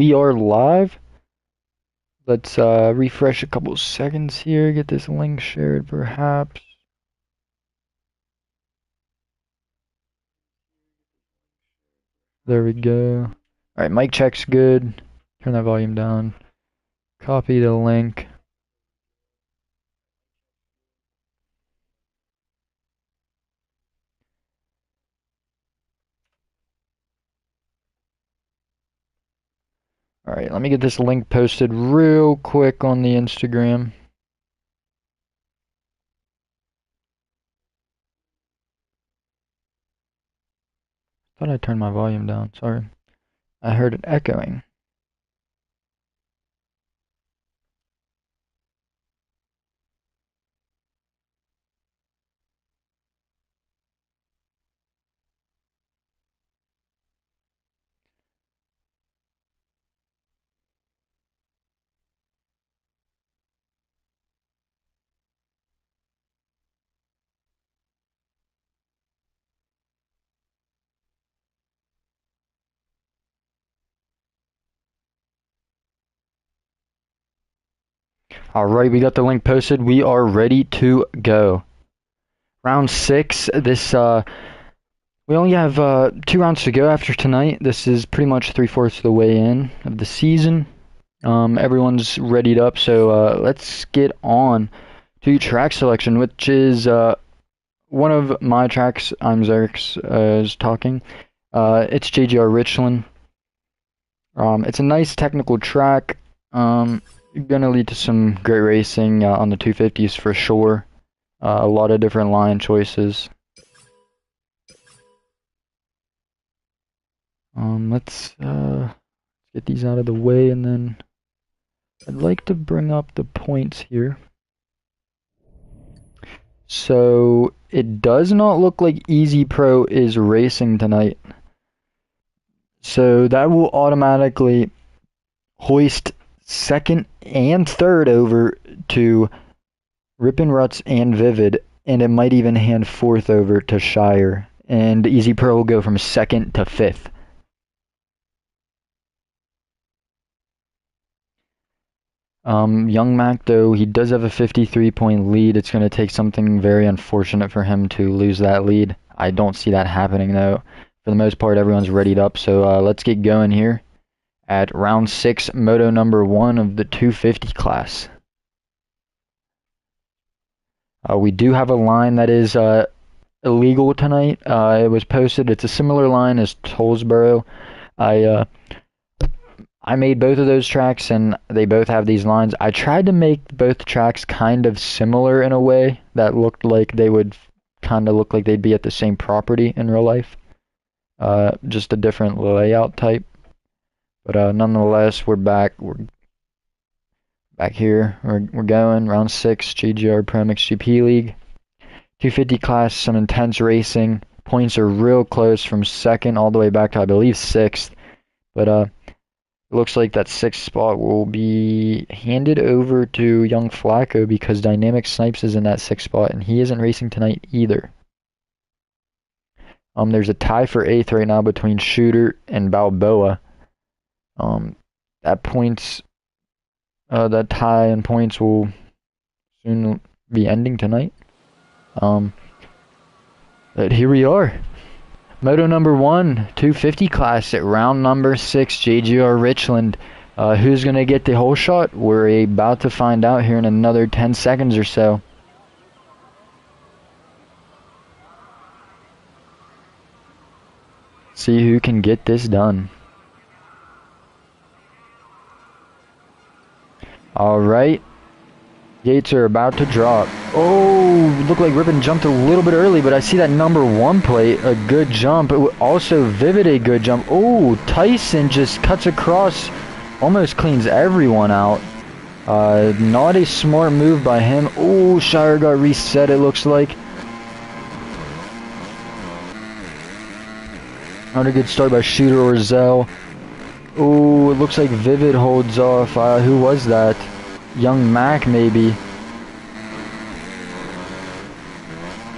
We are live. Let's refresh a couple seconds here, get this link shared perhaps. There we go. Alright, mic check's good. Turn that volume down. Copy the link. Alright, let me get this link posted real quick on the Instagram. Thought I turned my volume down, sorry. I heard it echoing. Alright, we got the link posted. We are ready to go. Round 6, we only have 2 rounds to go after tonight. This is pretty much 3/4 of the way in of the season. Everyone's readied up, so let's get on to track selection, which is one of my tracks. I'm Zerix is talking. It's JGR Richland. It's a nice technical track. Gonna lead to some great racing on the 250s for sure. A lot of different line choices. Let's get these out of the way, and then I'd like to bring up the points here. So it does not look like Easy Pro is racing tonight. So that will automatically hoist second and third over to Rippin' Ruts and Vivid, and it might even hand fourth over to Shire. And Easy Pro will go from second to fifth. Young Mac, though, he does have a 53-point lead. It's going to take something very unfortunate for him to lose that lead. I don't see that happening, though. For the most part, everyone's readied up, so let's get going here at round 6, moto number 1 of the 250 class. We do have a line that is illegal tonight. It was posted. It's a similar line as Tollsboro. I made both of those tracks, and they both have these lines. I tried to make both tracks kind of similar in a way that looked like they would kind of look like they'd be at the same property in real life. Just a different layout type. But nonetheless, we're back. We're back here. We're going. Round 6, JGR Pro MXGP League. 250 class, some intense racing. Points are real close from second all the way back to, I believe, 6th. But it looks like that 6th spot will be handed over to Young Flacco because Dynamic Snipes is in that 6th spot, and he isn't racing tonight either. There's a tie for 8th right now between Shooter and Balboa. That tie in points will soon be ending tonight. But here we are. Moto number 1, 250 class at round number 6, JGR Richland. Who's going to get the whole shot? We're about to find out here in another 10 seconds or so. See who can get this done. Alright. Gates are about to drop. Oh, looked like Rippin jumped a little bit early, but I see that number 1 plate, a good jump. Also, Vivid, a good jump. Oh, Tyson just cuts across, almost cleans everyone out. Not a smart move by him. Oh, Shire got reset, it looks like. Not a good start by Shooter or Zell. Oh, it looks like Vivid holds off. Who was that? Young Mac, maybe.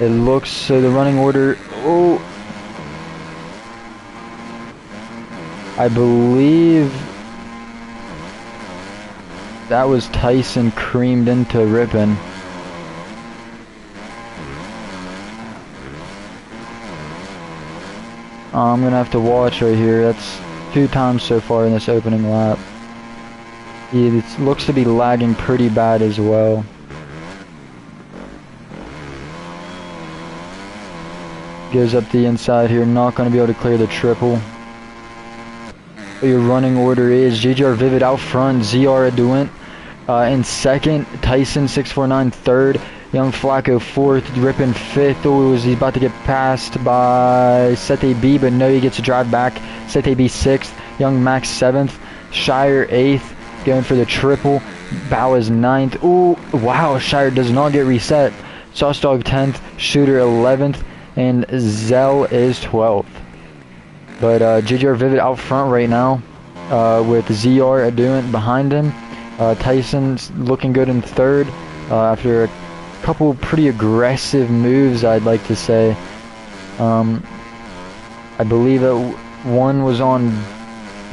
It looks so the running order. Oh, I believe That was Tyson creamed into Ripon. I'm going to have to watch right here. That's 2 times so far in this opening lap. It looks to be lagging pretty bad as well. Goes up the inside here, not going to be able to clear the triple. Your running order is JGR Vivid out front, ZR Aduent in second, Tyson 649 third, Young Flacco fourth, Ripon fifth. Oh, he's about to get passed by Sete B, but no, he gets a drive back. Sete B sixth, Young Max seventh, Shire eighth, going for the triple. Bow is ninth. Oh, wow, Shire does not get reset. Sauce Dog 10th, Shooter 11th, and Zell is 12th. But JGR Vivid out front right now with ZR Aduent behind him. Tyson's looking good in third after a couple pretty aggressive moves, I'd like to say. I believe that one was on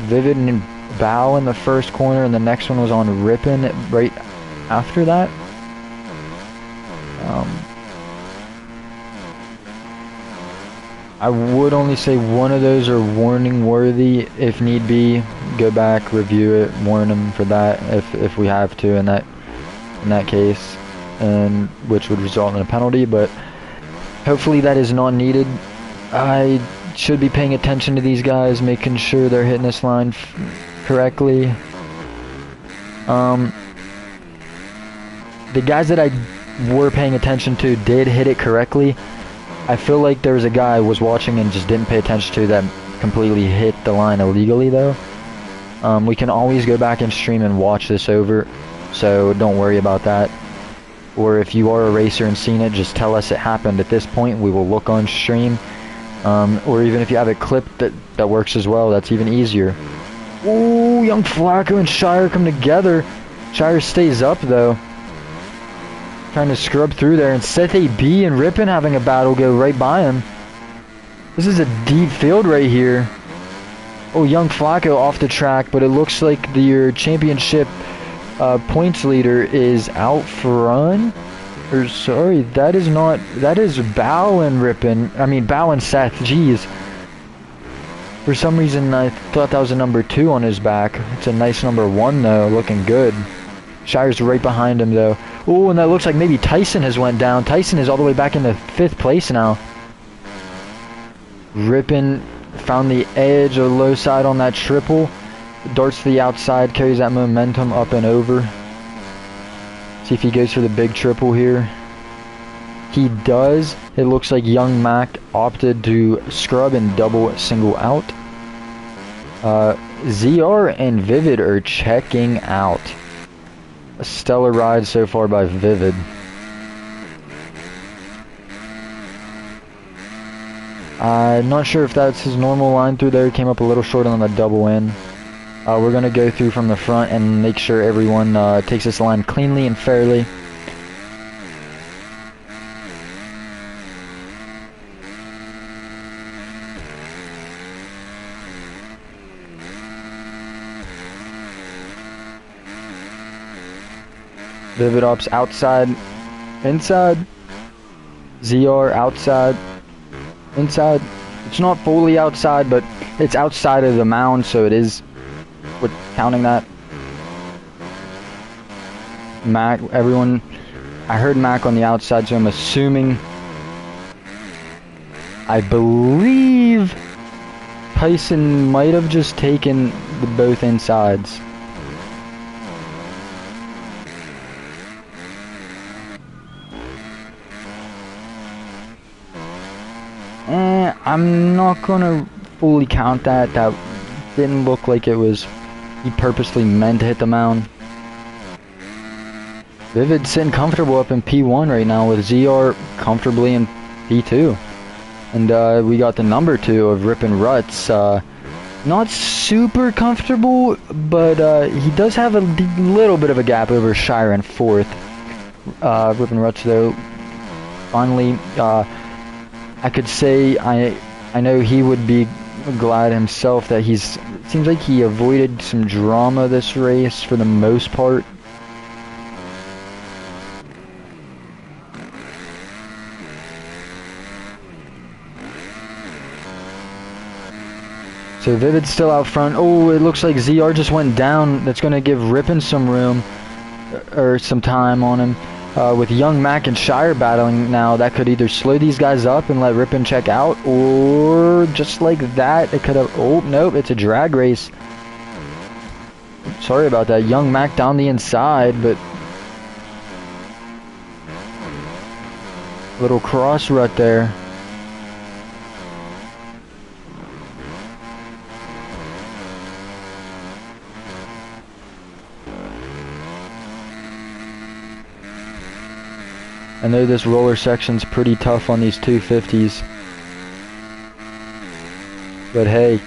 Vivid and Bow in the first corner, and the next one was on Ripon right after that. I would only say one of those are warning worthy. If need be, go back, review it, warn them for that if we have to in that case, and which would result in a penalty. But hopefully that is not needed. I should be paying attention to these guys, making sure they're hitting this line correctly. The guys that I were paying attention to did hit it correctly. I feel like there was a guy I was watching and just didn't pay attention to that completely hit the line illegally though. We can always go back and stream and watch this over, so don't worry about that. Or if you are a racer and seen it, just tell us it happened at this point. We will look on stream. Or even if you have it clipped, that works as well. That's even easier. Ooh, Young Flacco and Shire come together. Shire stays up though. Trying to scrub through there, and Sete B and Ripon having a battle go right by him. This is a deep field right here. Oh, Young Flacco off the track, but it looks like your championship points leader is out front. Or sorry, that is Bow and Ripon. I mean Bow and Seth. Jeez. For some reason I thought that was a number 2 on his back. It's a nice number 1 though, looking good. Shire's right behind him though. Oh, and that looks like maybe Tyson has went down. Tyson is all the way back in the 5th place now. Ripon found the edge of the low side on that triple. Darts to the outside, carries that momentum up and over. See if he goes for the big triple here. He does. It looks like Young Mac opted to scrub and double single out. ZR and Vivid are checking out. A stellar ride so far by Vivid. I'm not sure if that's his normal line through there. He came up a little short on the double in. We're going to go through from the front and make sure everyone takes this line cleanly and fairly. Vivid Ops outside, inside. ZR outside, inside. It's not fully outside, but it's outside of the mound, so it is with counting that. Mac, everyone, I heard Mac on the outside, so I'm assuming, I believe Tyson might have just taken both insides. I'm not gonna fully count that. That didn't look like it was he purposely meant to hit the mound. Vivid sitting comfortable up in P1 right now with ZR comfortably in P2. And we got the number 2 of Ripon Ruts. Not super comfortable, but he does have a little bit of a gap over Shire in 4th. Ripon Ruts though, finally, I could say I know he would be glad himself that seems like he avoided some drama this race for the most part. So Vivid's still out front. Oh, it looks like ZR just went down. That's going to give Rippin some room, or some time on him. With Young Mac and Shire battling now, that could either slow these guys up and let Rippin check out, or just like that, it could have... Oh, nope, it's a drag race. Sorry about that. Young Mac down the inside, but... little cross rut there. I know this roller section's pretty tough on these 250s. But hey,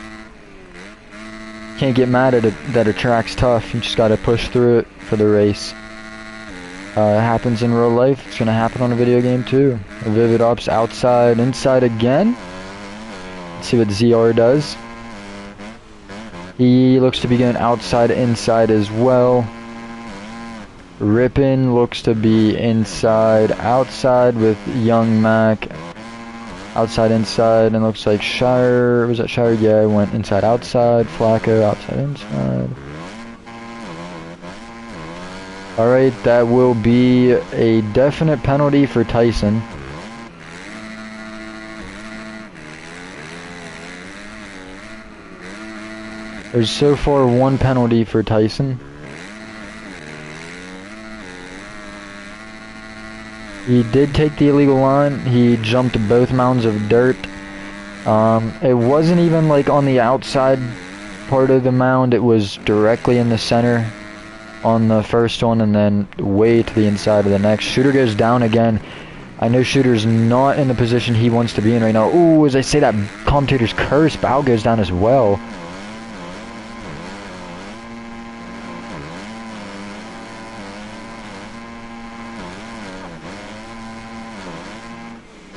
can't get mad at it that a track's tough. You just gotta push through it for the race. It happens in real life. It's gonna happen on a video game too. A Vivid Ops outside, inside again. Let's see what ZR does. He looks to be going outside, inside as well. Rippin looks to be inside, outside with Young Mac. Outside, inside, and looks like Shire, was that Shire? Yeah, went inside, outside. Flacco, outside, inside. Alright, that will be a definite penalty for Tyson. There's so far one penalty for Tyson. He did take the illegal line. He jumped both mounds of dirt. It wasn't even like on the outside part of the mound. It was directly in the center on the first one, and then way to the inside of the next. Shooter goes down again. I know Shooter's not in the position he wants to be in right now. Ooh, as I say that, commentator's curse. Bow goes down as well.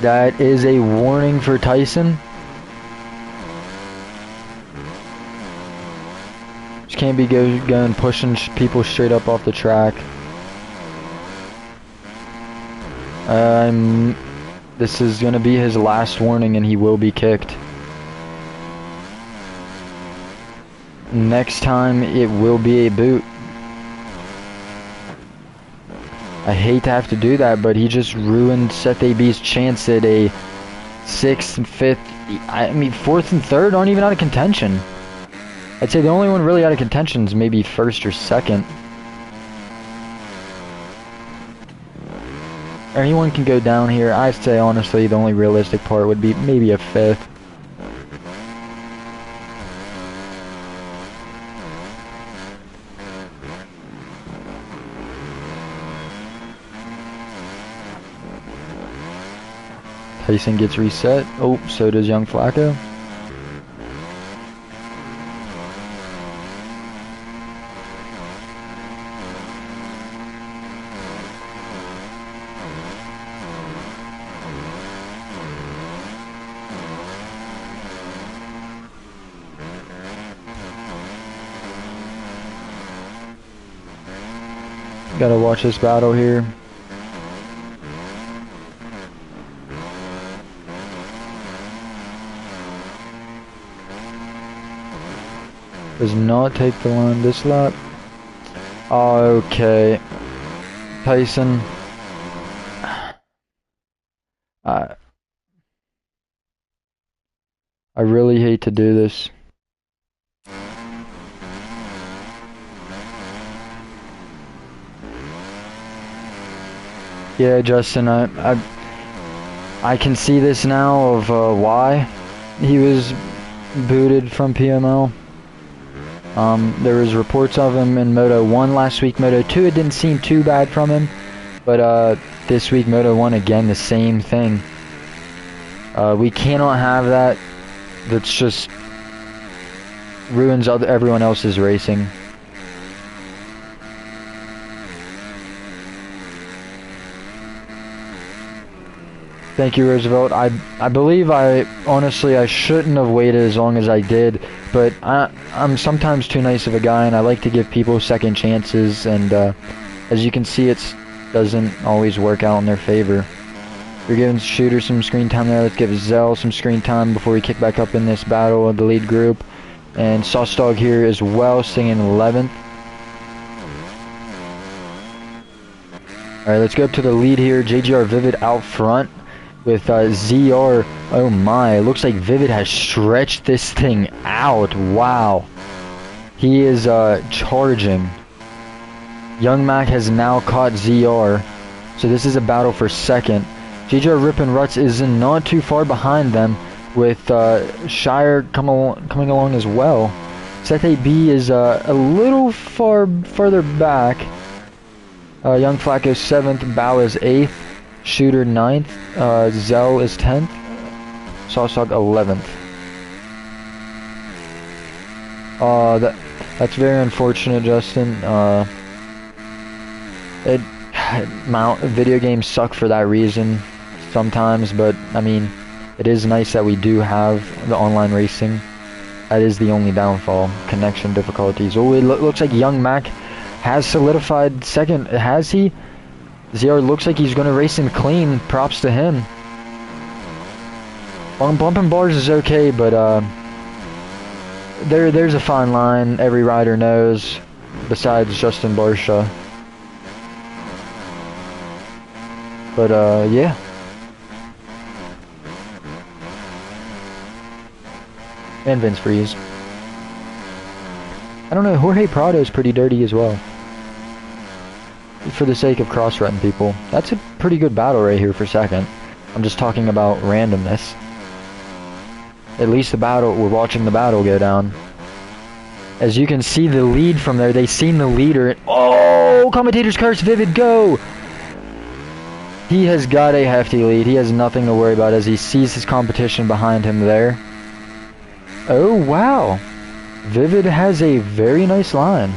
That is a warning for Tyson. Just can't be going pushing people straight up off the track. This is going to be his last warning, and he will be kicked. Next time, it will be a boot. I hate to have to do that, but he just ruined Seth AB's chance at a 6th and 5th. I mean, 4th and 3rd aren't even out of contention. I'd say the only one really out of contention is maybe 1st or 2nd. Anyone can go down here. I'd say, honestly, the only realistic part would be maybe a 5th. Tyson gets reset. Oh, so does young Flacco. Gotta watch this battle here. Does not take the line this lap. Okay. Tyson. I really hate to do this. Yeah, Justin, I can see this now of why he was booted from PML. There was reports of him in Moto 1 last week. Moto 2, it didn't seem too bad from him. But this week, Moto 1, again, the same thing. We cannot have that. That's just ruins everyone else's racing. Thank you, Roosevelt. I believe honestly I shouldn't have waited as long as I did, but I'm sometimes too nice of a guy, and I like to give people second chances, and as you can see, it doesn't always work out in their favor. We're giving Shooter some screen time there. Let's give Zell some screen time before we kick back up in this battle of the lead group. And Sauce Dog here as well, staying in 11th. Alright, let's go up to the lead here. JGR Vivid out front with ZR. Oh my, it looks like Vivid has stretched this thing out. Wow. He is charging. Young Mac has now caught ZR. So this is a battle for second. JGR Rippin' Ruts is not too far behind them, with Shire coming along as well. Seth AB is a little farther back. Young Flacco 7th, Bao is 8th, Shooter 9th, Zell is 10th, Saucedog 11th. That's very unfortunate, Justin. Video games suck for that reason sometimes, but I mean, it is nice that we do have the online racing. That is the only downfall. Connection difficulties. Oh, it looks like Young Mac has solidified second. Has he? ZR looks like he's going to race him clean. Props to him. Bumping bars is okay, but there's a fine line every rider knows, besides Justin Barsha. But yeah. And Vince Freeze. I don't know, Jorge Prado is pretty dirty as well. For the sake of cross-rutting people. That's a pretty good battle right here for second. I'm just talking about randomness. At least the battle, we're watching the battle go down. As you can see the lead from there, they seen the leader. Oh, commentator's curse, Vivid, go! He has got a hefty lead. He has nothing to worry about as he sees his competition behind him there. Oh, wow. Vivid has a very nice line.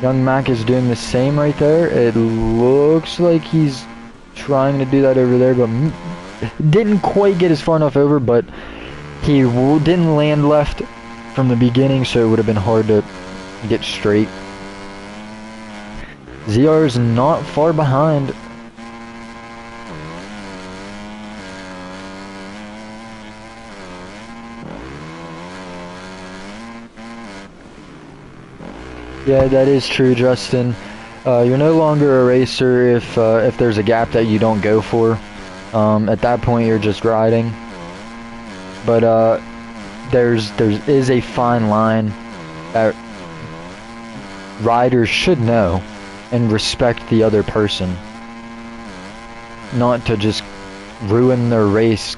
Young Mac is doing the same right there. It looks like he's trying to do that over there, but didn't quite get as far enough over, but he didn't land left from the beginning, so it would have been hard to get straight. ZR is not far behind. Yeah, that is true, Justin. You're no longer a racer if there's a gap that you don't go for. At that point, you're just riding. But there is a fine line that riders should know and respect the other person, not to just ruin their race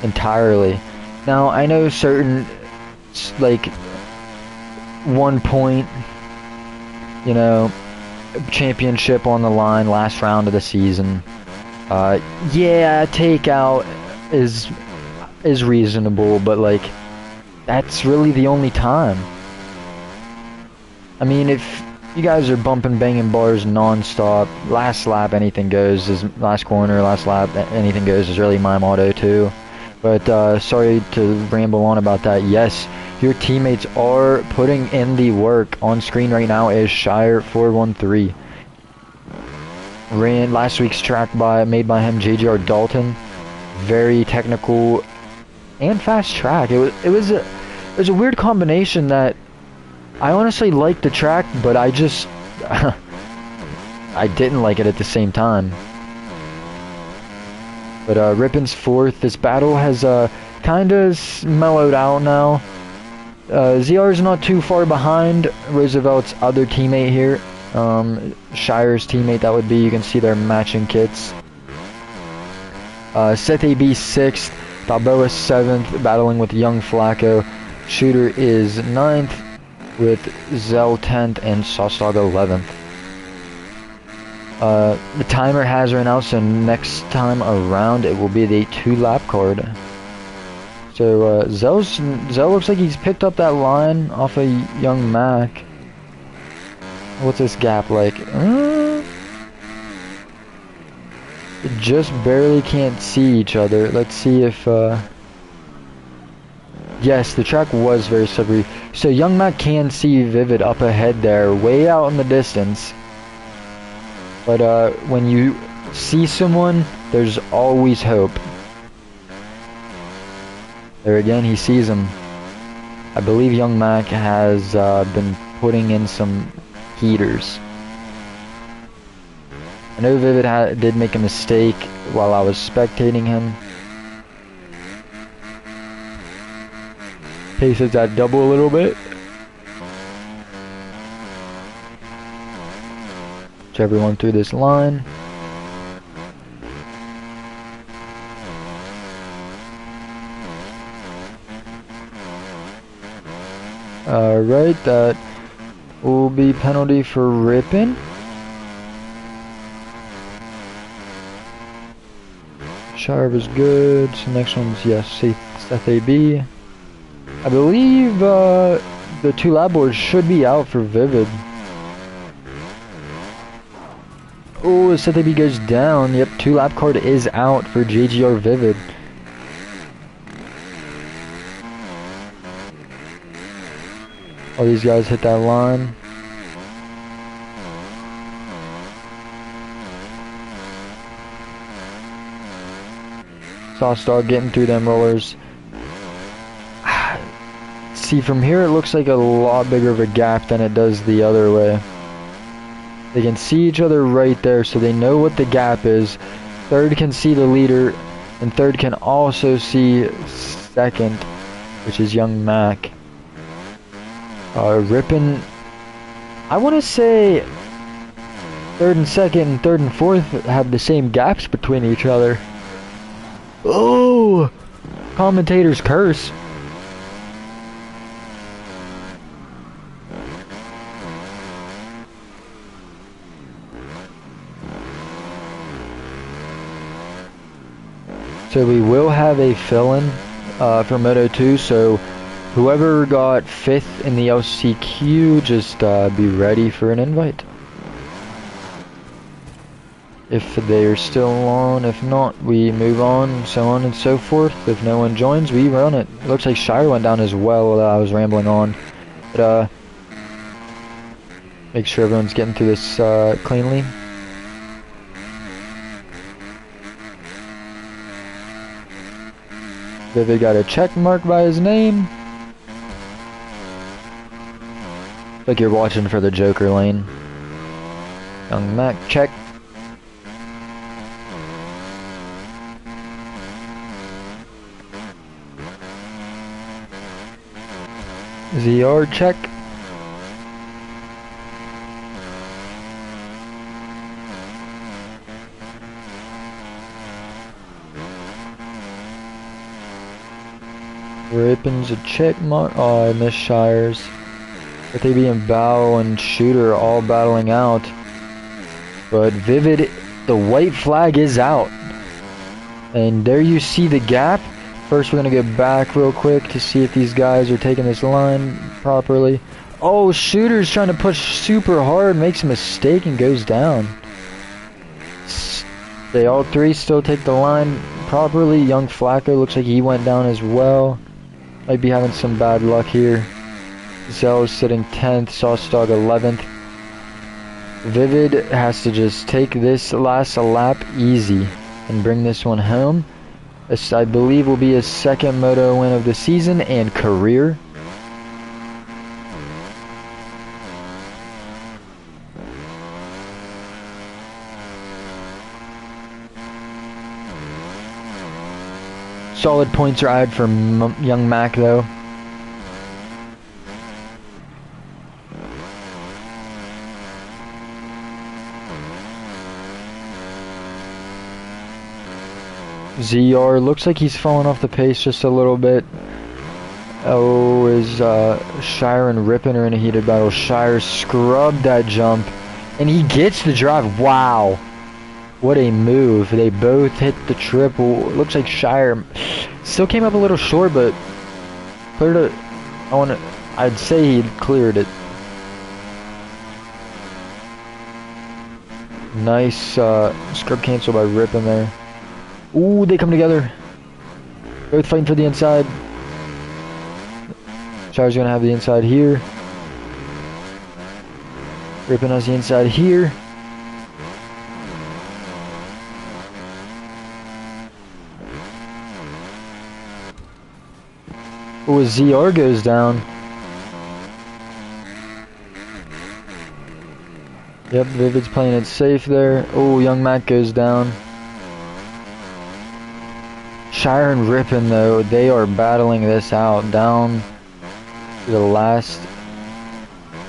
entirely. Now, I know certain, like, 1 point, you know, championship on the line, last round of the season. Yeah, takeout is reasonable, but like, that's really the only time. I mean, if you guys are bumping, banging bars non-stop, last lap anything goes, is last corner, last lap anything goes is really my motto too. But sorry to ramble on about that. Yes, your teammates are putting in the work. On screen right now is Shire 413. Ran last week's track made by him, JGR Dalton. Very technical and fast track. It was a weird combination that I honestly liked the track, but I just I didn't like it at the same time. But Rippin's fourth. This battle has kind of mellowed out now. ZR is not too far behind Roosevelt's other teammate here. Shire's teammate, that would be. You can see their matching kits. Seth AB 6th, Balboa 7th, battling with Young Flacco. Shooter is 9th, with Zell 10th and Saucedog 11th. The timer has run out, so next time around it will be the 2-lap card. So Zell looks like he's picked up that line off of Young Mac. What's this gap like? Just barely can't see each other. Let's see if yes, the track was very slippery. So Young Mac can see Vivid up ahead there, way out in the distance. But when you see someone, there's always hope. There again, he sees him. I believe young Mac has been putting in some heaters. I know Vivid did make a mistake while I was spectating him. Pace is at double a little bit. Push everyone through this line. Alright, that will be penalty for ripping. Shire was good. So next one's, yes, Seth AB. I believe the 2 lap boards should be out for Vivid. Oh, Seth AB goes down. Yep, 2 lap card is out for JGR Vivid. All these guys hit that line. Sauce Dog getting through them rollers. See, from here it looks like a lot bigger of a gap than it does the other way. They can see each other right there, so they know what the gap is. Third can see the leader, and third can also see second, which is young Mac. Rippin', I want to say third and second and third and fourth have the same gaps between each other. Oh, commentator's curse. So we will have a fill-in for Moto 2, so whoever got 5th in the LCQ, just be ready for an invite. If they are still on, if not, we move on, so on and so forth. If no one joins, we run it. It looks like Shire went down as well. I was rambling on. But make sure everyone's getting through this cleanly. Vivid got a check mark by his name. Like you're watching for the Joker lane. Young Mac, check. ZR, check. Rippin's a check mark. Oh, I missed Shires. But they be in Bow and Shooter all battling out. But Vivid, the white flag is out. And there you see the gap. First we're going to go back real quick to see if these guys are taking this line properly. Oh, Shooter's trying to push super hard, makes a mistake and goes down. They all three still take the line properly. Young Flacco looks like he went down as well. Might be having some bad luck here. Zell's sitting 10th, Sauce Dog 11th. Vivid has to just take this last lap easy and bring this one home. This, I believe, will be his second moto win of the season and career. Solid points are added for young Mac though. ZR looks like he's falling off the pace just a little bit. Oh, is Shire and Rippin are in a heated battle. Shire scrubbed that jump, and he gets the drive. Wow, what a move! They both hit the triple. Looks like Shire still came up a little short, but cleared it. I'd say he cleared it. Nice scrub cancel by Rippin there. Ooh, they come together. Both fighting for the inside. Shire's gonna have the inside here. Rippin has the inside here. Oh, ZR goes down. Yep, Vivid's playing it safe there. Oh, Young Mac goes down. Shire and Ripon, though, they are battling this out. Down to the last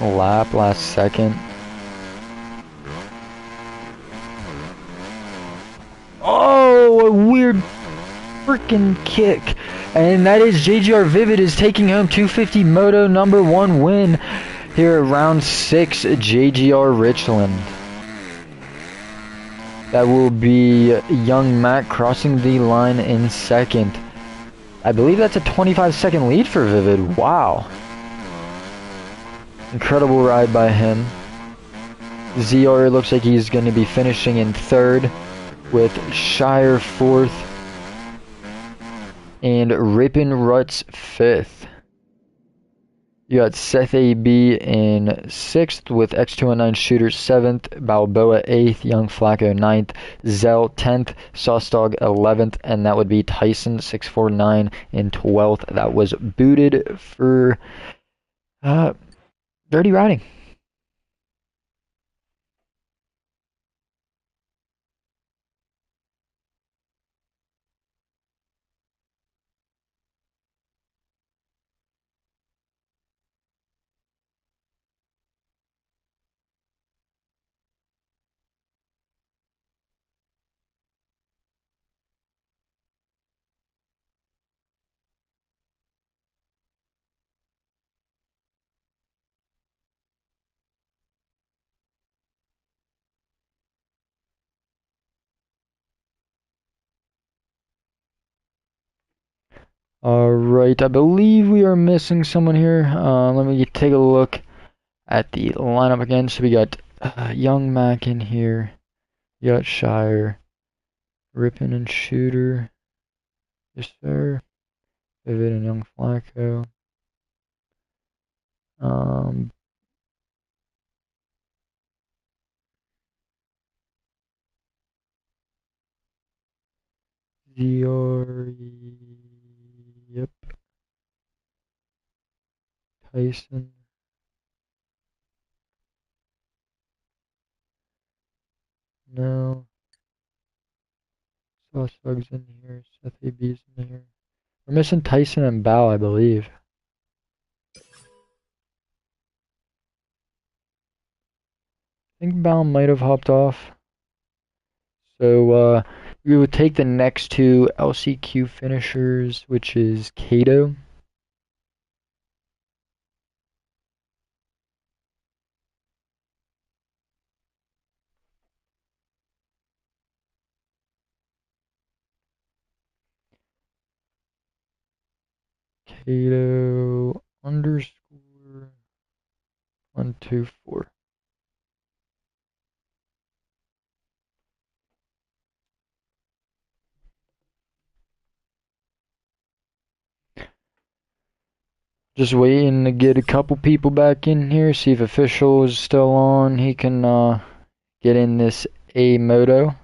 lap, last second. Oh, a weird freaking kick. And that is JGR Vivid is taking home 250 Moto #1 win here at round 6, JGR Richland. That will be Young Mac crossing the line in second. I believe that's a 25-second lead for Vivid. Wow. Incredible ride by him. ZR looks like he's going to be finishing in third, with Shire fourth, and Ripon Ruts fifth. You got Seth AB in sixth, with X219 Shooter seventh, Balboa eighth, Young Flacco ninth, Zell 10th, Saucedog 11th, and that would be Tyson 649 in 12th. That was booted for dirty riding. Alright, I believe we are missing someone here. Let me take a look at the lineup again. So we got Young Mac in here. You got Shire, Ripon and Shooter. Yes, sir. Vivid and Young Flacco. ZR. Yep. Tyson. No. Saucedog's in here. Seth AB's in here. We're missing Tyson and Bao, I believe. I think Bao might have hopped off. So, we would take the next two LCQ finishers, which is Kato. Kato underscore 124. Just waiting to get a couple people back in here, see if Official is still on. He can get in this A Moto.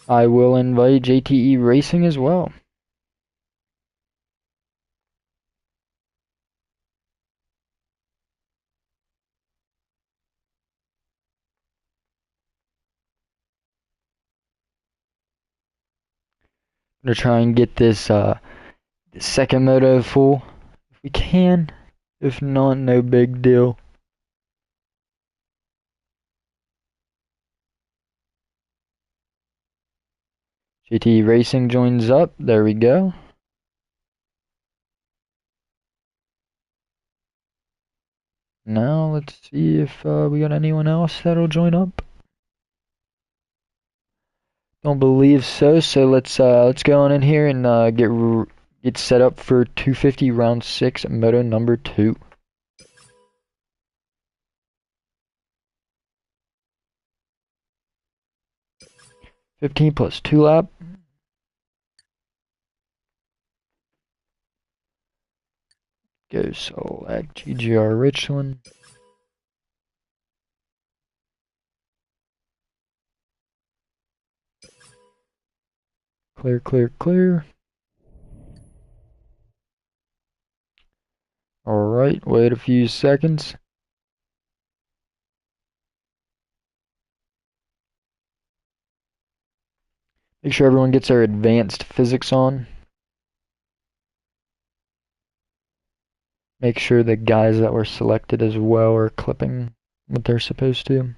I will invite JTE Racing as well. I'm gonna try and get this second moto full if we can. If not, no big deal. JTE Racing joins up. There we go. Now let's see if we got anyone else that'll join up. Don't believe so. So let's go on in here and get set up for 250 round 6 moto number 2. +2 lap. Go select JGR Richland. Clear, clear, clear. Alright, wait a few seconds. Make sure everyone gets their advanced physics on. Make sure the guys that were selected as well are clipping what they're supposed to.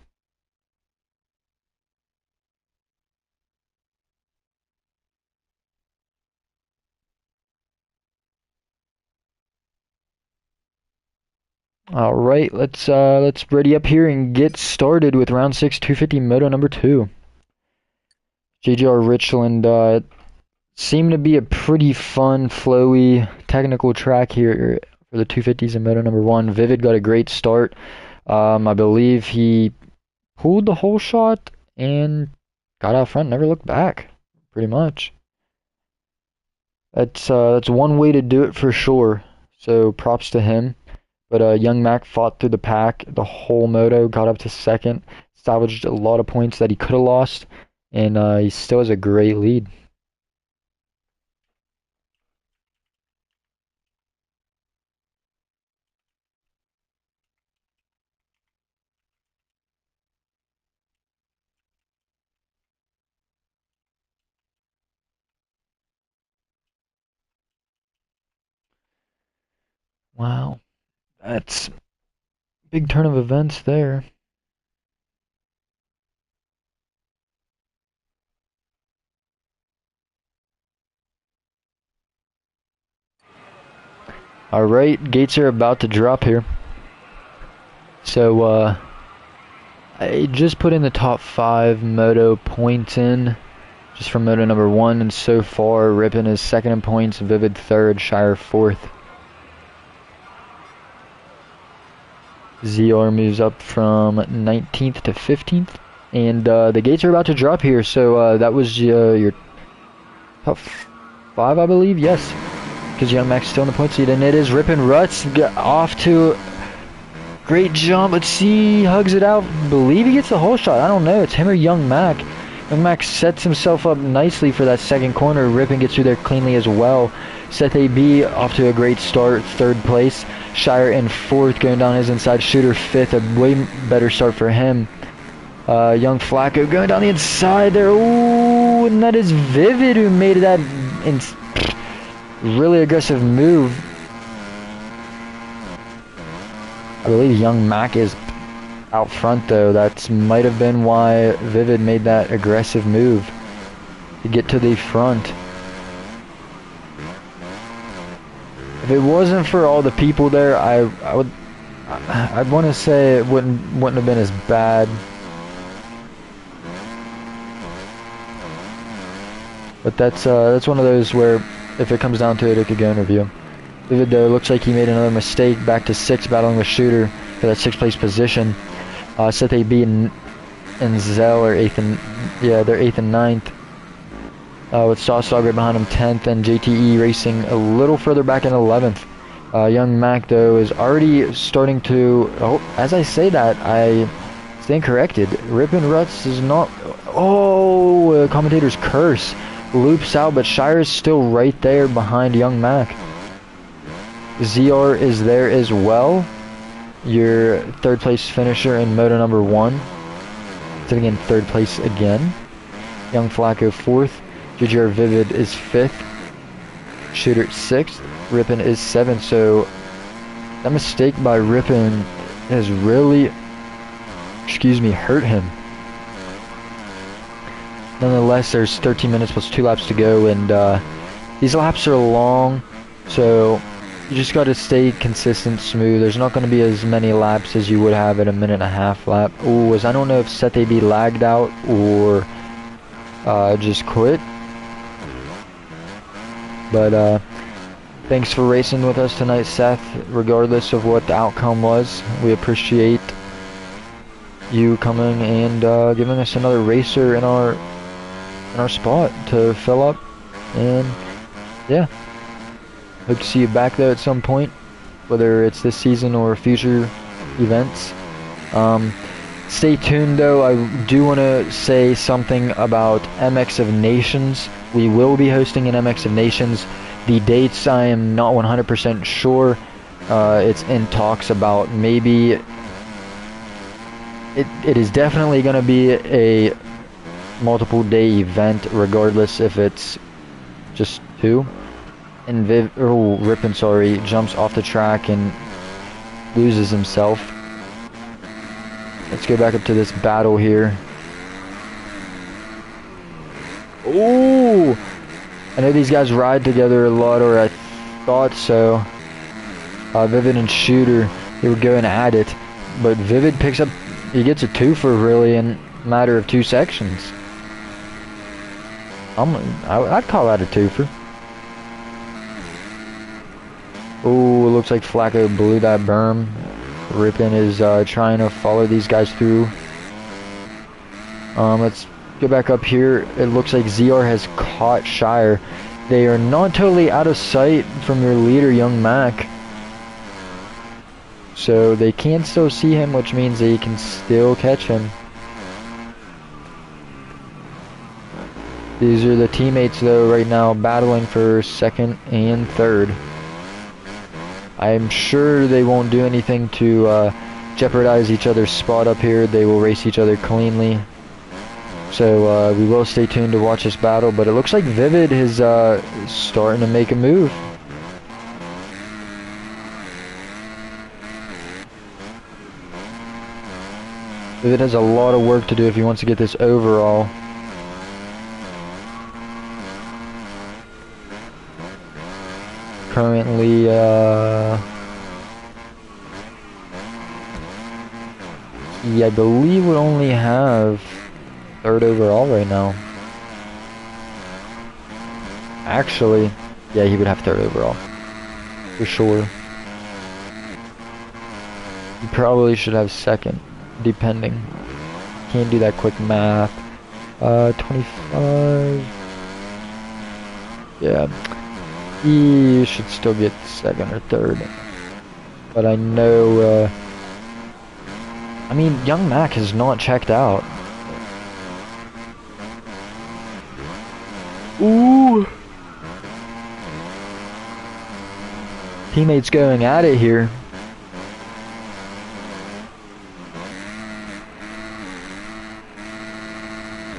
All right, let's ready up here and get started with round 6, 250 moto number 2. JGR Richland seemed to be a pretty fun, flowy, technical track here for the 250s in moto number 1. Vivid got a great start. I believe he pulled the whole shot and got out front, never looked back, pretty much. That's one way to do it for sure. So props to him. But Young Mac fought through the pack the whole moto, got up to second, salvaged a lot of points that he could have lost, and he still has a great lead. Wow, that's a big turn of events there. Alright, gates are about to drop here. So, I just put in the top 5 moto points in, just from moto number 1, and so far, Ripon is second in points, Vivid third, Shire fourth. ZR moves up from 19th to 15th, and the gates are about to drop here, so that was your top 5, I believe, yes, because Young Mac's still in the points lead, and it is Ripon Ruts off to great jump. Let's see, hugs it out, believe he gets the whole shot, I don't know, it's him or Young Mac. Young Mac sets himself up nicely for that second corner. Ripon gets through there cleanly as well. Seth AB off to a great start, third place. Shire in fourth, going down his inside. Shooter fifth, a way better start for him. Young Flacco going down the inside there. Ooh, and that is Vivid who made that really aggressive move. I believe Young Mac is out front though. That might have been why Vivid made that aggressive move to get to the front. If it wasn't for all the people there, I'd want to say it wouldn't have been as bad. But that's one of those where if it comes down to it, it could go in review. Vivid though looks like he made another mistake, back to 6, battling with Shooter for that 6th place position. Seth AB and Zell are 8th and they're 8th and 9th. With Sauce right behind him 10th, and JTE racing a little further back in 11th. Young Mac though is already starting to. Oh, as I say that, I stand corrected. Ripon Ruts is not. Oh, commentator's curse loops out, but Shire is still right there behind Young Mac. ZR is there as well. Your 3rd place finisher in moto number 1, sitting in 3rd place again. Young Flacco 4th. JGR Vivid is 5th. Shooter 6th. Ripon is 7th. So that mistake by Ripon has really, hurt him. Nonetheless, there's 13 minutes plus 2 laps to go, and these laps are long, so you just got to stay consistent, smooth. There's not going to be as many laps as you would have at a 1.5 lap. Ooh, I don't know if Seth AB lagged out or just quit. But thanks for racing with us tonight, Seth. Regardless of what the outcome was, we appreciate you coming and giving us another racer in our spot to fill up. And yeah, hope to see you back there at some point. whether it's this season or future events. Stay tuned though. I do want to say something about MX of Nations. We will be hosting an MX of Nations. The dates I am not 100% sure. It's in talks about maybe. It is definitely going to be a multiple day event, regardless if it's just 2. And Ripon, sorry, jumps off the track and loses himself. Let's go back up to this battle here. Ooh! I know these guys ride together a lot, or I thought so. Vivid and Shooter, they were going at it. But Vivid picks up, he gets a twofer really in a matter of 2 sections. I'd call that a twofer. Oh, it looks like Flacco blew that berm. Ripon is trying to follow these guys through. Let's go back up here. It looks like ZR has caught Shire. They are not totally out of sight from your leader, Young Mac. So they can still see him, which means they can still catch him. These are the teammates though right now battling for 2nd and 3rd. I'm sure they won't do anything to jeopardize each other's spot up here. They will race each other cleanly. So we will stay tuned to watch this battle, but it looks like Vivid is starting to make a move. Vivid has a lot of work to do if he wants to get this overall. Currently, yeah, I believe we only have 3rd overall right now. Actually, yeah, he would have 3rd overall. For sure. He probably should have 2nd, depending. Can't do that quick math. 25. Yeah. He should still get 2nd or 3rd. But I know, I mean, Young Mac has not checked out. Ooh! Teammates going at it here.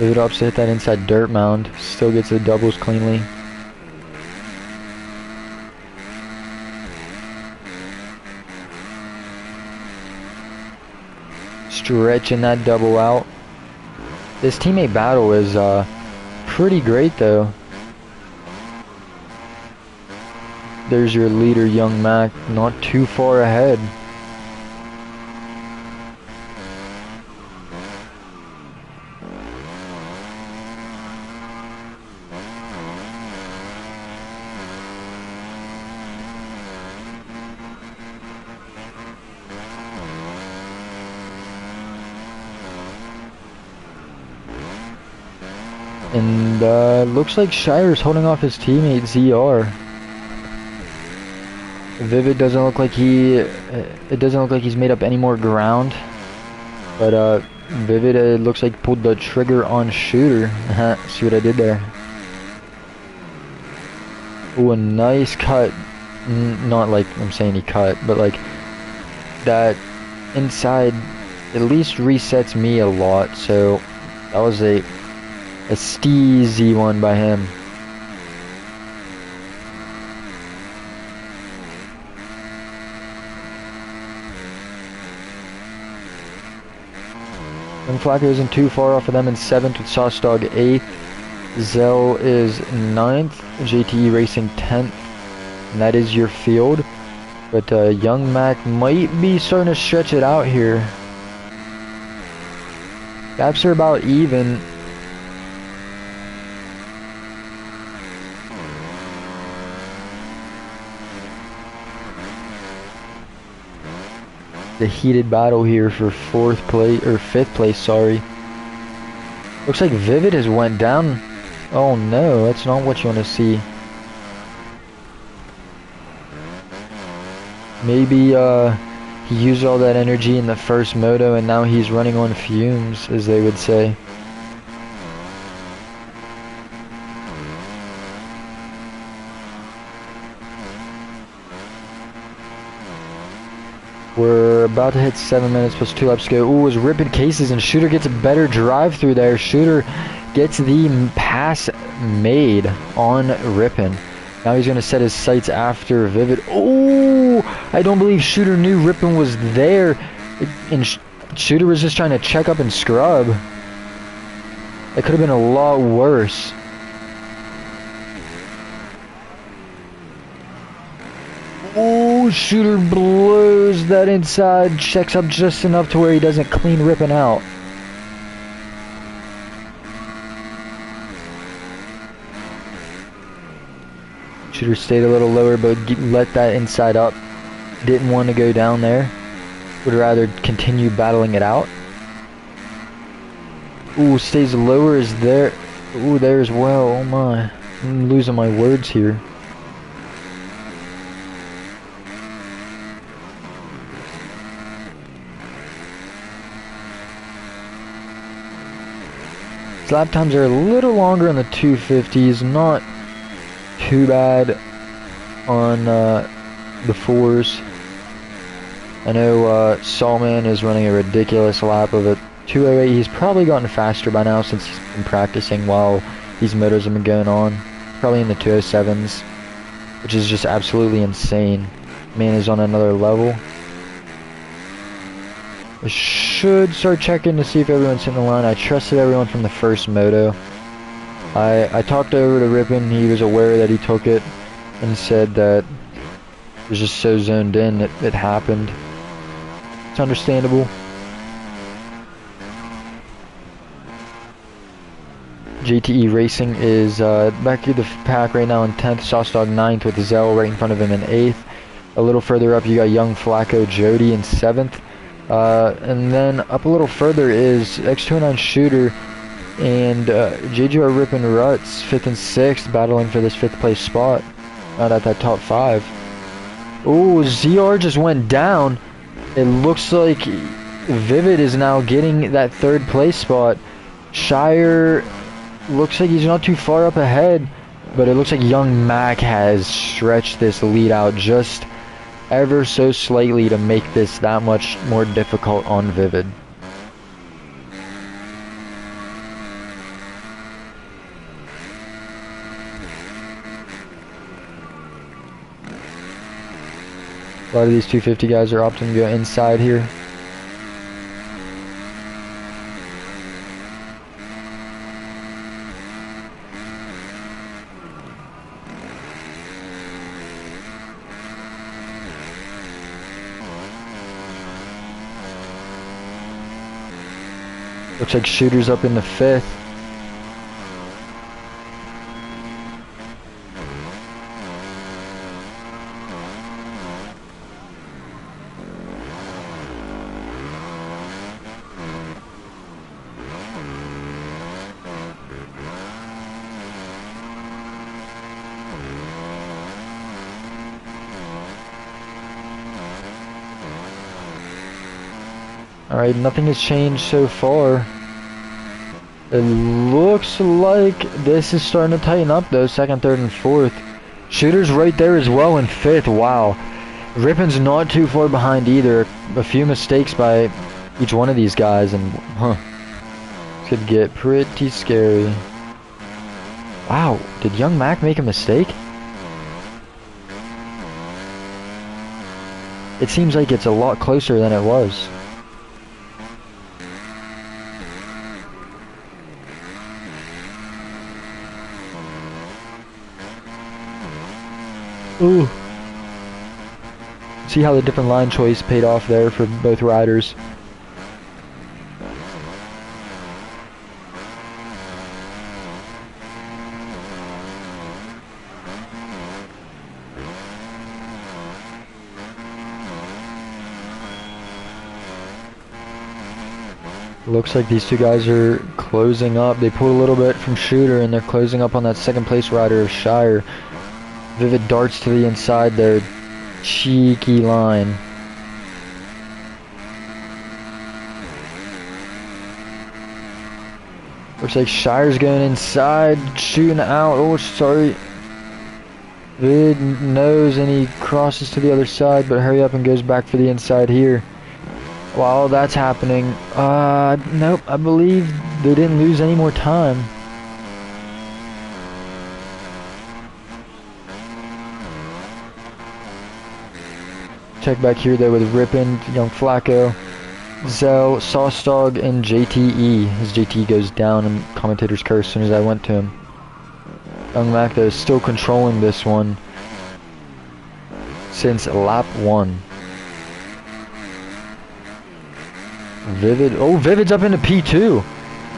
David opts to hit that inside dirt mound. Still gets the doubles cleanly. Stretching that double out. This teammate battle is pretty great though. There's your leader, Young Mac, not too far ahead. And looks like Shire's holding off his teammate ZR. Vivid doesn't look like it doesn't look like he's made up any more ground. But Vivid looks like pulled the trigger on Shooter. See what I did there? Ooh, a nice cut. Not like I'm saying he cut, but like that inside at least resets me a lot. So that was a steezy one by him. And Flacco isn't too far off of them in 7th with Sauce Dog 8th. Zell is 9th. JTE Racing 10th. And that is your field. But Young Mac might be starting to stretch it out here. Gaps are about even. The heated battle here for 4th place or 5th place, sorry. Looks like Vivid has went down. Oh no, that's not what you want to see. Maybe he used all that energy in the first moto and now he's running on fumes, as they would say. We're about to hit 7 minutes plus 2 laps to go. Ooh, is ripping cases and Shooter gets a better drive through there. Shooter gets the pass made on Rippin. Now he's going to set his sights after Vivid. Oh, I don't believe Shooter knew Rippin was there. And Shooter was just trying to check up and scrub. That could have been a lot worse. Oh, Shooter blows that inside, checks up just enough to where he doesn't clean Rippin out. Shooter stayed a little lower, but let that inside up. Didn't want to go down there. Would rather continue battling it out. Ooh, stays lower, is there. Ooh, there as well. Oh my. I'm losing my words here. Lap times are a little longer on the 250s, not too bad on the 4s. I know Sawman is running a ridiculous lap of a 208. He's probably gotten faster by now since he's been practicing while these motos have been going on. Probably in the 207s, which is just absolutely insane. Man is on another level. I should start checking to see if everyone's in the line. I trusted everyone from the first moto. I talked over to Rippin. He was aware that he took it and said that it was just so zoned in that it happened. It's understandable. JTE Racing is back through the pack right now in 10th. Saucedog 9th with Zell right in front of him in 8th. A little further up you got Young Flacco Jody in 7th. And then up a little further is X209 Shooter and JGR Rippin Ruts 5th and 6th battling for this 5th place spot. Not at that top 5. Oh, ZR just went down. It looks like Vivid is now getting that 3rd place spot. Shire looks like he's not too far up ahead, but it looks like Young Mac has stretched this lead out just ever so slightly to make this that much more difficult on Vivid. A lot of these 250 guys are opting to go inside here. Looks like Shooter's up in the 5th. Alright, nothing has changed so far. It looks like this is starting to tighten up though, 2nd, 3rd, and 4th. Shooter's right there as well in 5th, wow. Rippin's not too far behind either. A few mistakes by each one of these guys and, could get pretty scary. Wow, did Young Mac make a mistake? It seems like it's a lot closer than it was. Ooh. See how the different line choice paid off there for both riders. Looks like these two guys are closing up. They pulled a little bit from Shooter and they're closing up on that 2nd place rider of Shire. Vivid darts to the inside there. Cheeky line. Looks like Shire's going inside, shooting out. Oh, sorry. Vid knows and he crosses to the other side, but hurry up and goes back for the inside here. While that's happening, nope, I believe they didn't lose any more time. Check back here though with Rippin, Young Flacco, Zell, Saucedog, and JTE. As JT goes down and commentators curse as soon as I went to him. Young Mac though is still controlling this one since lap 1. Vivid, oh, Vivid's up into P2.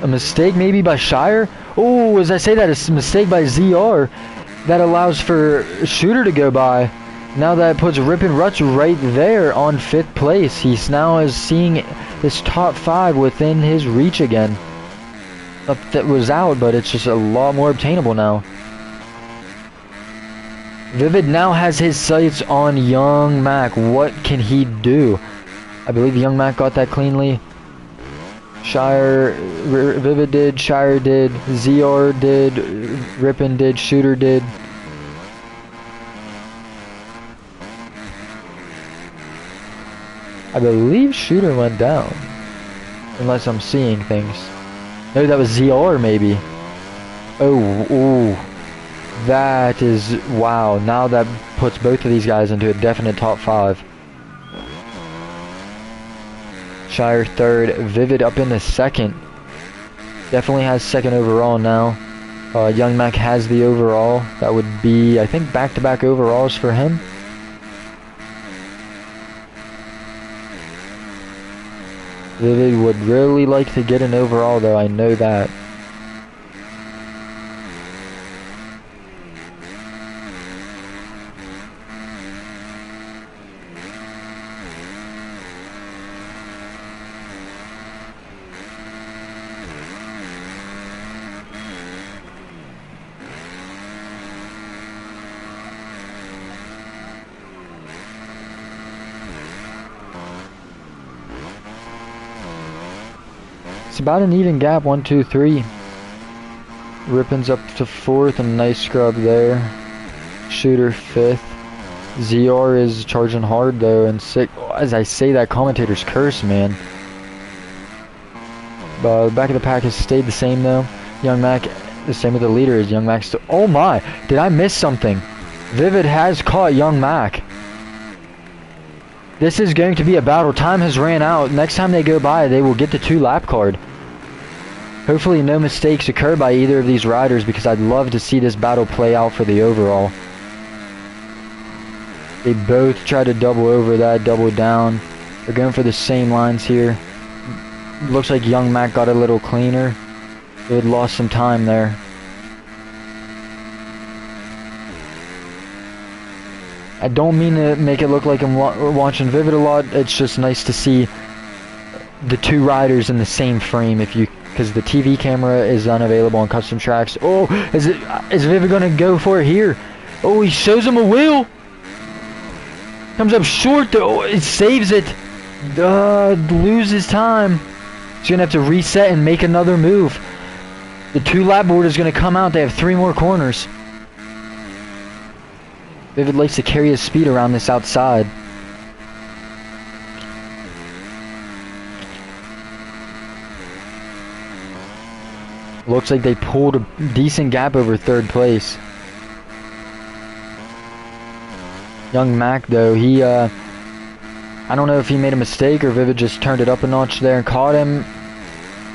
A mistake maybe by Shire. Oh, as I say that, it's a mistake by ZR that allows for Shooter to go by. Now that puts Rippin' Ruts right there on 5th place. He's now is seeing his top 5 within his reach again. That was out, but it's just a lot more obtainable now. Vivid now has his sights on Young Mac. What can he do? I believe Young Mac got that cleanly. Shire, Vivid did, Shire did, ZR did, Rippin did, Shooter did. I believe Shooter went down. Unless I'm seeing things. No, that was ZR maybe. Oh, ooh. That is, wow. Now that puts both of these guys into a definite top 5. Shire 3rd, Vivid up in the 2nd. Definitely has 2nd overall now. Young Mac has the overall. That would be, I think, back-to-back overalls for him. Vivid would really like to get an overall though, I know that. It's about an even gap, 1, 2, 3. Rippin's up to 4th, a nice scrub there. Shooter 5th. ZR is charging hard though, and 6th. As I say that, commentators curse, man. The back of the pack has stayed the same though. Young Mac, the same with the leader, is Young Mac still. Oh my! Did I miss something? Vivid has caught Young Mac. This is going to be a battle. Time has ran out. Next time they go by, they will get the 2-lap card. Hopefully no mistakes occur by either of these riders, because I'd love to see this battle play out for the overall. They both try to double over that, double down. They're going for the same lines here. Looks like Young Mac got a little cleaner. They had lost some time there. I don't mean to make it look like I'm watching Vivid a lot. It's just nice to see the 2 riders in the same frame, because the TV camera is unavailable on custom tracks. Oh, is Vivid gonna go for it here? Oh, he shows him a wheel. Comes up short though. Oh, it saves it. Loses time. He's gonna have to reset and make another move. The 2-lap board is gonna come out. They have 3 more corners. Vivid likes to carry his speed around this outside. Looks like they pulled a decent gap over 3rd place. Young Mac though, he I don't know if he made a mistake or Vivid just turned it up a notch there and caught him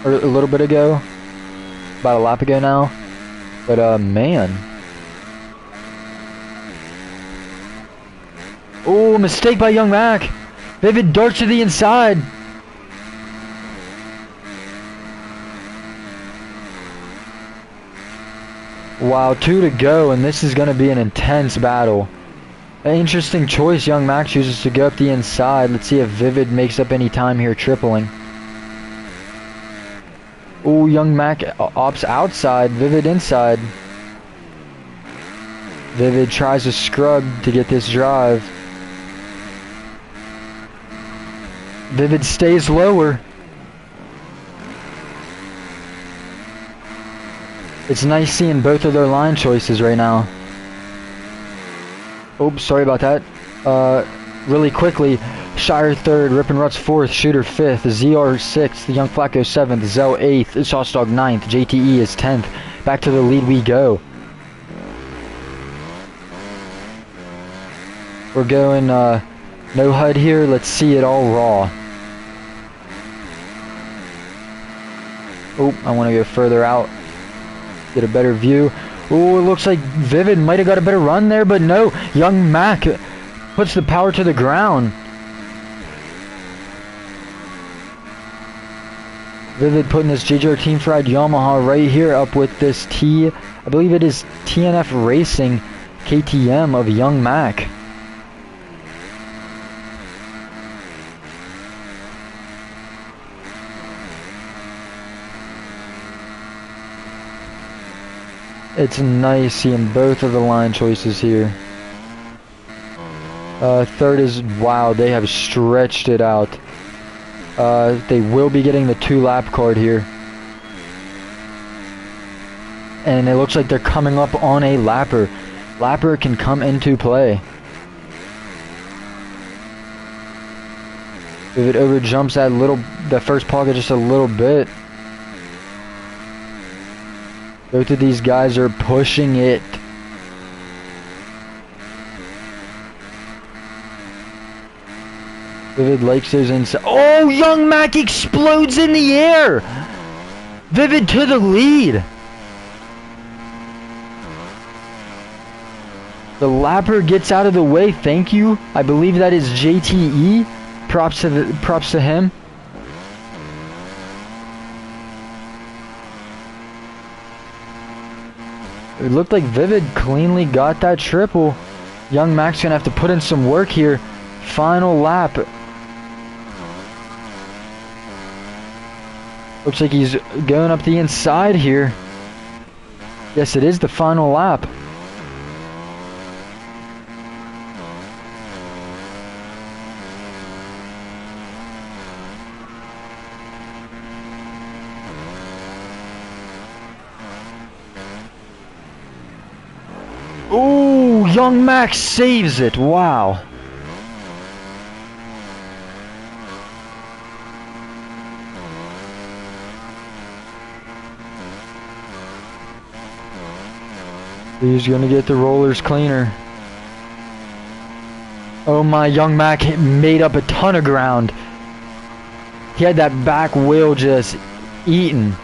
a little bit ago. About a lap ago now. But man. Oh, mistake by Young Mac. Vivid darts to the inside. Wow, 2 to go, and this is going to be an intense battle. An interesting choice. Young Mac chooses to go up the inside. Let's see if Vivid makes up any time here tripling. Oh, Young Mac opts outside. Vivid inside. Vivid tries to scrub to get this drive. Vivid stays lower. It's nice seeing both of their line choices right now. Oops, sorry about that. Really quickly, Shire 3rd, Rip and Ruts 4th, Shooter 5th, ZR 6th, Young Flacco 7th, Zell 8th, Sauce Dog 9th, JTE is 10th. Back to the lead we go. We're going no HUD here. Let's see it all raw. Oh, I want to go further out. Get a better view. Oh, it looks like Vivid might have got a better run there, but no. Young Mac puts the power to the ground. Vivid putting this JGR Team Fried Yamaha right here up with this I believe it is TNF Racing KTM of Young Mac. It's nice seeing both of the line choices here. 3rd is, wow, they have stretched it out. They will be getting the 2-lap card here. And it looks like they're coming up on a lapper. Lapper can come into play. If it over jumps the first pocket just a little bit. Both of these guys are pushing it. Vivid likes those inside. Oh, Young Mac explodes in the air. Vivid to the lead. The lapper gets out of the way. Thank you. I believe that is JTE. Props to him. It looked like Vivid cleanly got that triple. Young Mac's gonna have to put in some work here. Final lap. Looks like he's going up the inside here. Yes, it is the final lap. Ooh, Young Mac saves it. Wow. He's gonna get the rollers cleaner. Oh my, Young Mac made up a ton of ground. He had that back wheel just eaten.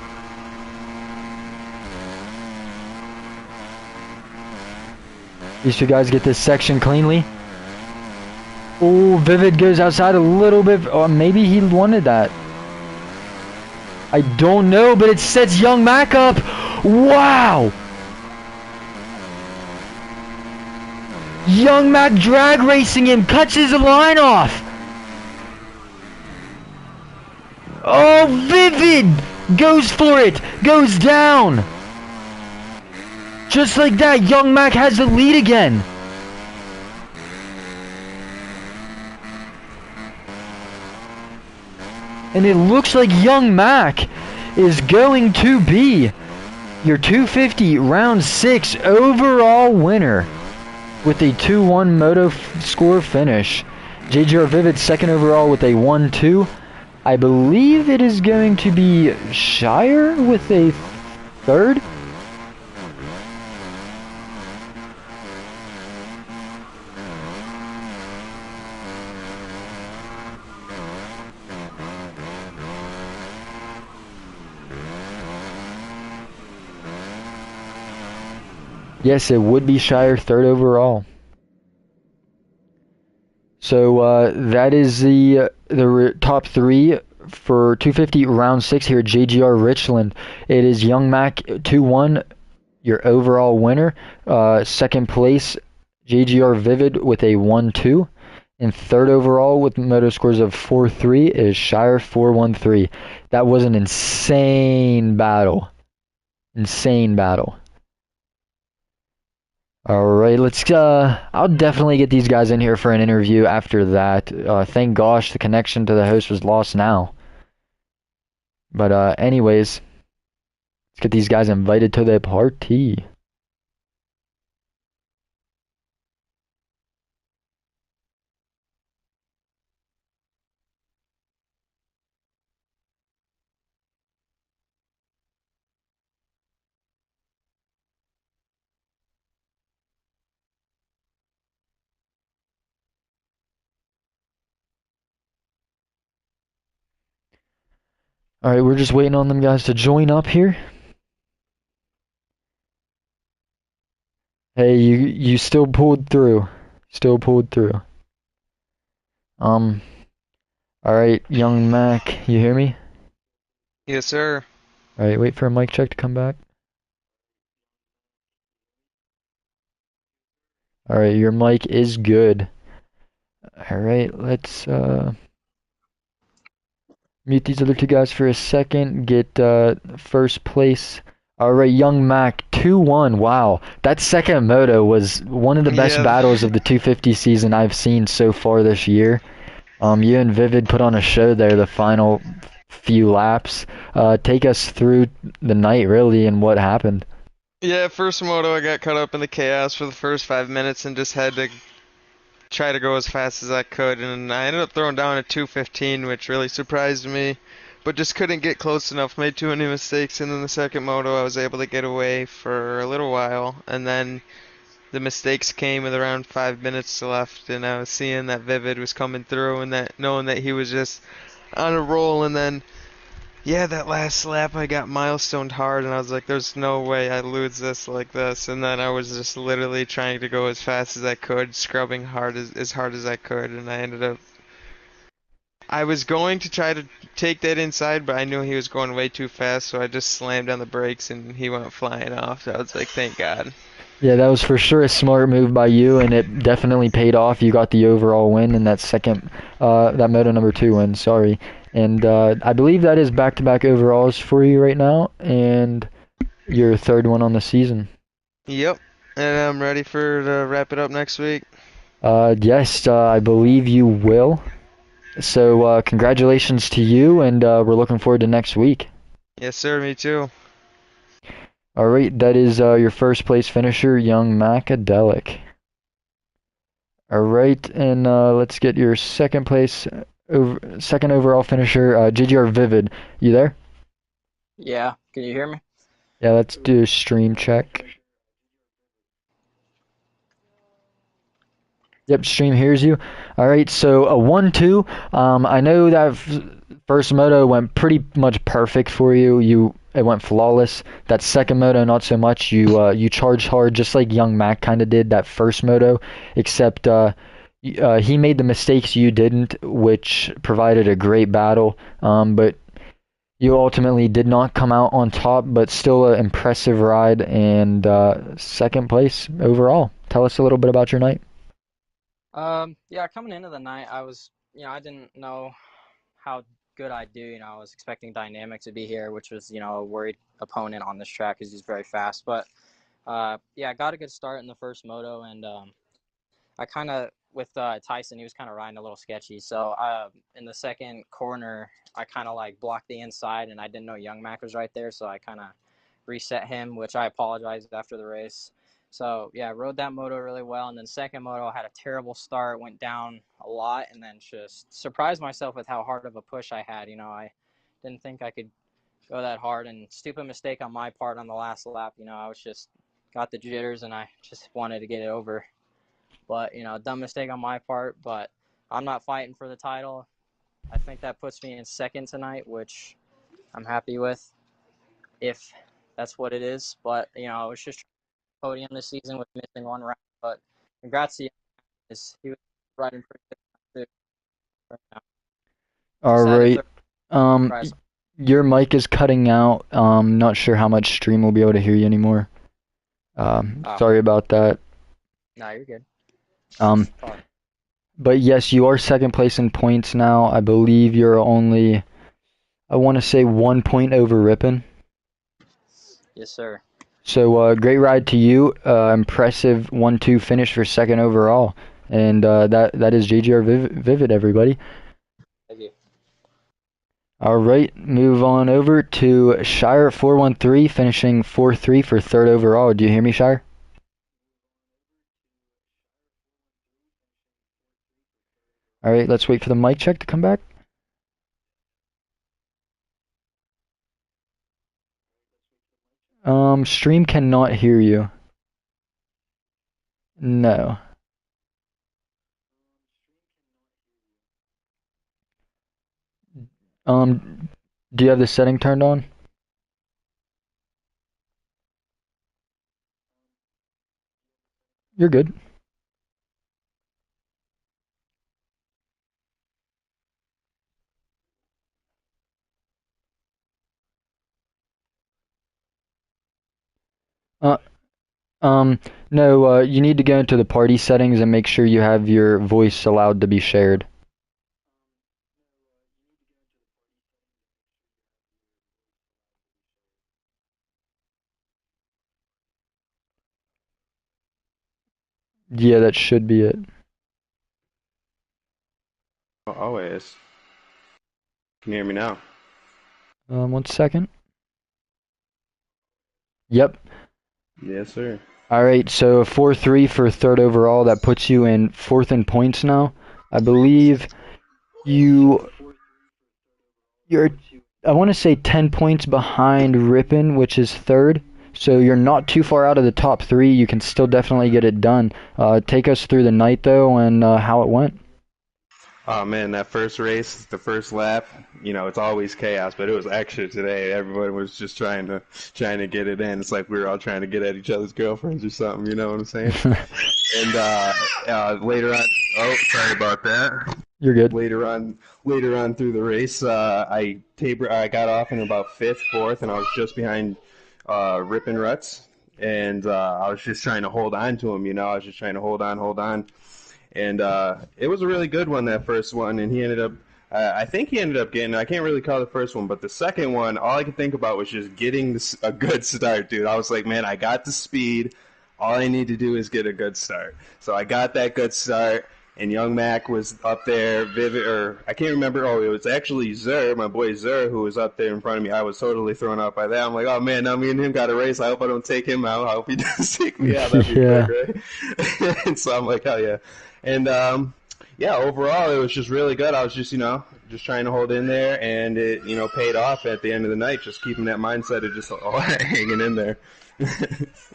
These two guys get this section cleanly. Oh, Vivid goes outside a little bit. Or maybe he wanted that. I don't know, but it sets Young Mac up. Wow! Young Mac drag racing him, cuts his line off. Oh, Vivid goes for it, goes down. Just like that, Young Mac has the lead again. And it looks like Young Mac is going to be your 250 round 6 overall winner with a 2-1 moto score finish. JGR Vivid second overall with a 1-2. I believe it is going to be Shire with a 3rd. Yes, it would be Shire 3rd overall. So that is the top 3 for 250 round 6 here at JGR Richland. It is Young Mac 2-1, your overall winner. Second place, JGR Vivid with a 1-2. And 3rd overall with moto scores of 4-3 is Shire 4-1-3. That was an insane battle. Insane battle. All right, let's. I'll definitely get these guys in here for an interview after that. Thank gosh the connection to the host was lost now. But anyways, let's get these guys invited to the party. All right, we're just waiting on them guys to join up here. Hey, you still pulled through. Still pulled through. Um, all right, young Mac, you hear me? Yes, sir. All right, wait for a mic check to come back. All right, your mic is good. All right, let's mute these other two guys for a second. Get first place. All right, young Mac, 2-1. Wow, that second moto was one of the best Yeah, battles of the 250 season I've seen so far this year. You and Vivid put on a show there the final few laps. Take us through the night, really, and what happened. yeah. First moto, I got caught up in the chaos for the first 5 minutes and just had to try to go as fast as I could. And I ended up throwing down a 215, which really surprised me, but just couldn't get close enough. Made too many mistakes. And then the second moto, I was able to get away for a little while. And then the mistakes came with around 5 minutes left, and I was seeing that Vivid was coming through, and that knowing that he was just on a roll. And then yeah, that last lap I got milestoned hard and I was like, there's no way I lose this like this. And then I was just literally trying to go as fast as I could, scrubbing as hard as I could, and I ended up I was going to try to take that inside, but I knew he was going way too fast, so I just slammed on the brakes and he went flying off. So I was like, thank God. Yeah, that was for sure a smart move by you, and it definitely paid off. You got the overall win in that second, that Moto number 2 win, sorry. And I believe that is back-to-back overalls for you right now, and your third one on the season. Yep. And I'm ready for to wrap it up next week. Yes, I believe you will. So congratulations to you, and we're looking forward to next week. Yes, sir, me too. All right, that is your first place finisher, young Macadelic. All right, and let's get your second place, second overall finisher, JGR Vivid. You there? Yeah, can you hear me? Yeah, let's do a stream check. Yep, stream hears you. All right, so a 1-2. I know that first moto went pretty much perfect for you. It went flawless. That second moto, not so much. You charged hard, just like Young Mac kind of did that first moto, except he made the mistakes you didn't, which provided a great battle. But you ultimately did not come out on top, but still an impressive ride and second place overall. Tell us a little bit about your night. Yeah, coming into the night, I didn't know how good I'd do. I was expecting Dynamic to be here, which was, a worried opponent on this track because he's very fast. But yeah, I got a good start in the first moto, and I kind of with Tyson, he was kind of riding a little sketchy. So in the second corner, I kind of like blocked the inside, and I didn't know Young Mac was right there, so I kind of reset him, which I apologized after the race. So yeah, I rode that moto really well, and then second moto I had a terrible start, went down a lot, and then just surprised myself with how hard of a push I had. I didn't think I could go that hard, and stupid mistake on my part on the last lap. I was just got the jitters, and I just wanted to get it over. But dumb mistake on my part. But I'm not fighting for the title. I think that puts me in second tonight, which I'm happy with, if that's what it is. But I was just podium this season with missing one round. But congrats to him. He was riding pretty good right now. All Just had to right. throw Um, surprise. your mic is cutting out. Not sure how much stream will be able to hear you anymore. Oh, Sorry about that. no, you're good. Um, Sorry. but yes, you are second place in points now. I believe you're only, I want to say 1 point over Ripon. Yes, sir. So great ride to you. Impressive 1-2 finish for second overall. And that is JGR Vivid, everybody. Thank you. All right, move on over to Shire 413, finishing 4-3 for third overall. Do you hear me, Shire? All right, let's wait for the mic check to come back. Stream cannot hear you. No. Do you have the setting turned on? You're good. Uh, no, you need to go into the party settings and make sure you have your voice allowed to be shared. Yeah, that should be it. Always. Can you hear me now? 1 second. Yep. Yes, sir. All right, so 4-3 for third overall. That puts you in fourth in points now. I believe you're, I want to say 10 points behind Ripon, which is third. So you're not too far out of the top three. You can still definitely get it done. Take us through the night, though, and how it went. Oh man, that first race, the first lap, it's always chaos, but it was extra today. Everybody was just trying to get it in. It's like we were all trying to get at each other's girlfriends or something, you know what I'm saying? And later on, oh, sorry about that. You're good. Later on through the race, I got off in about fifth, fourth, and I was just behind Ripon Ruts, and I was just trying to hold on to him, I was just trying to hold on. And it was a really good one, that first one, and he ended up, I think he ended up getting, I can't really call the first one, but the second one, all I could think about was just getting a good start, dude. I was like, man, I got the speed. All I need to do is get a good start. So I got that good start, and Young Mac was up there, I can't remember, it was actually Zer, my boy Zer, who was up there in front of me. I was totally thrown out by that. I'm like, oh man, now me and him got a race. I hope I don't take him out. I hope he does take me out. That'd be Yeah. good, right? And so I'm like, hell yeah. And yeah, overall it was just really good. I was just just trying to hold in there, and it paid off at the end of the night. Just keeping that mindset of just hanging in there.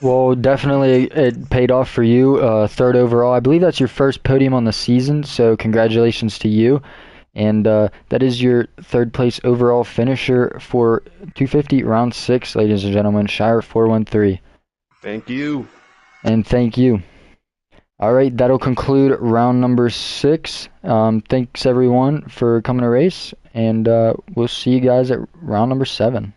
Well, definitely it paid off for you. Third overall. I believe that's your first podium on the season, so congratulations to you. And that is your third place overall finisher for 250 round 6, ladies and gentlemen. Shire 413. Thank you. And thank you. All right, that'll conclude round number 6. Thanks everyone for coming to race, and we'll see you guys at round number 7.